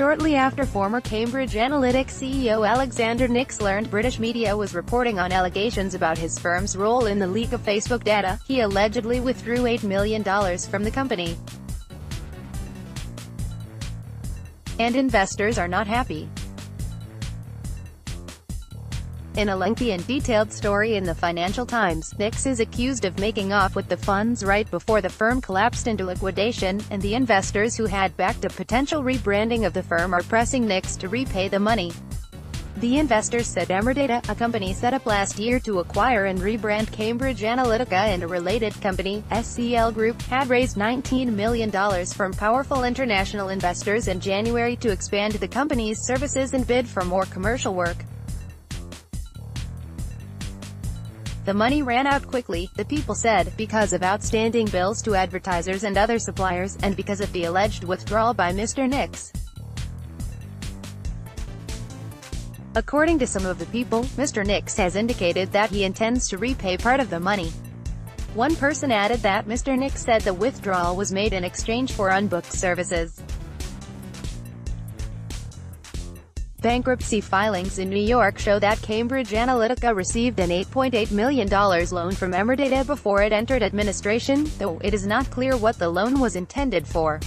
shortly after former Cambridge Analytica CEO Alexander Nix learned British media was reporting on allegations about his firm's role in the leak of Facebook data. He allegedly withdrew $8 million from the company. And investors are not happy. In a lengthy and detailed story in the Financial Times, Nix is accused of making off with the funds right before the firm collapsed into liquidation, and the investors who had backed a potential rebranding of the firm are pressing Nix to repay the money. The investors said Analytica, a company set up last year to acquire and rebrand Cambridge Analytica and a related company, SCL Group, had raised $19 million from powerful international investors in January to expand the company's services and bid for more commercial work. The money ran out quickly, the people said, because of outstanding bills to advertisers and other suppliers, and because of the alleged withdrawal by Mr. Nix. According to some of the people, Mr. Nix has indicated that he intends to repay part of the money. One person added that Mr. Nix said the withdrawal was made in exchange for unbooked services. Bankruptcy filings in New York show that Cambridge Analytica received an $8.8 million loan from Analytica before it entered administration, though it is not clear what the loan was intended for.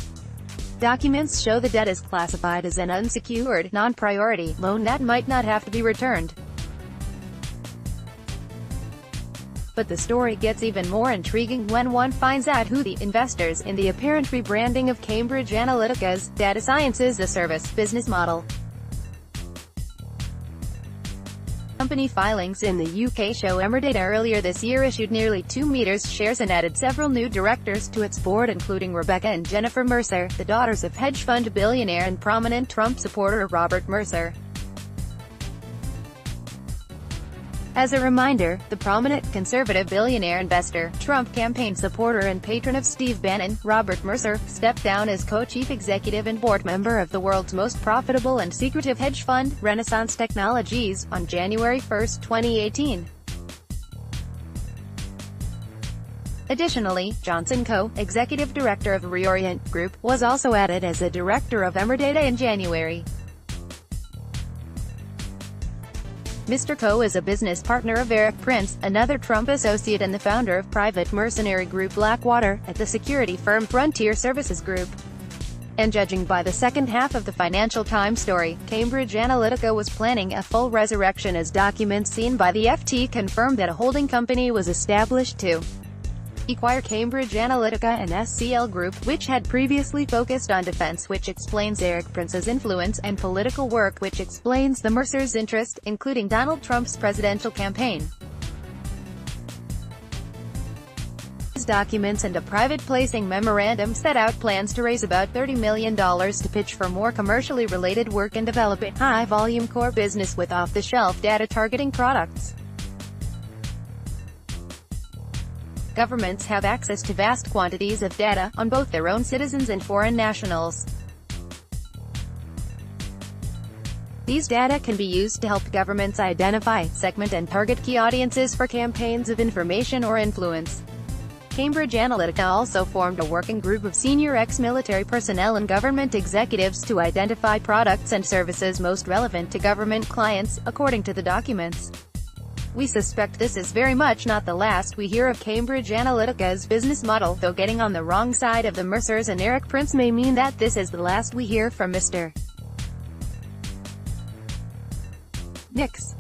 Documents show the debt is classified as an unsecured, non-priority loan that might not have to be returned. But the story gets even more intriguing when one finds out who the investors in the apparent rebranding of Cambridge Analytica's data science as a service business model. Company filings in the UK show Analytica earlier this year issued nearly 2 million shares and added several new directors to its board, including Rebecca and Jennifer Mercer, the daughters of hedge fund billionaire and prominent Trump supporter Robert Mercer. As a reminder, the prominent conservative billionaire investor, Trump campaign supporter and patron of Steve Bannon, Robert Mercer, stepped down as co-chief executive and board member of the world's most profitable and secretive hedge fund, Renaissance Technologies, on January 1, 2018. Additionally, Johnson Co., executive director of Reorient Group, was also added as a director of Analytica in January. Mr. Coe is a business partner of Eric Prince, another Trump associate and the founder of private mercenary group Blackwater, at the security firm Frontier Services Group. And judging by the second half of the Financial Times story, Cambridge Analytica was planning a full resurrection, as documents seen by the FT confirmed that a holding company was established to acquire Cambridge Analytica and SCL Group, which had previously focused on defense, which explains Eric Prince's influence, and political work, which explains the Mercers' interest, including Donald Trump's presidential campaign. These documents and a private placing memorandum set out plans to raise about $30 million to pitch for more commercially related work and develop a high-volume core business with off-the-shelf data targeting products. Governments have access to vast quantities of data, on both their own citizens and foreign nationals. These data can be used to help governments identify, segment and target key audiences for campaigns of information or influence. Cambridge Analytica also formed a working group of senior ex-military personnel and government executives to identify products and services most relevant to government clients, according to the documents. We suspect this is very much not the last we hear of Cambridge Analytica's business model, though getting on the wrong side of the Mercers and Eric Prince may mean that this is the last we hear from Mr. Nix.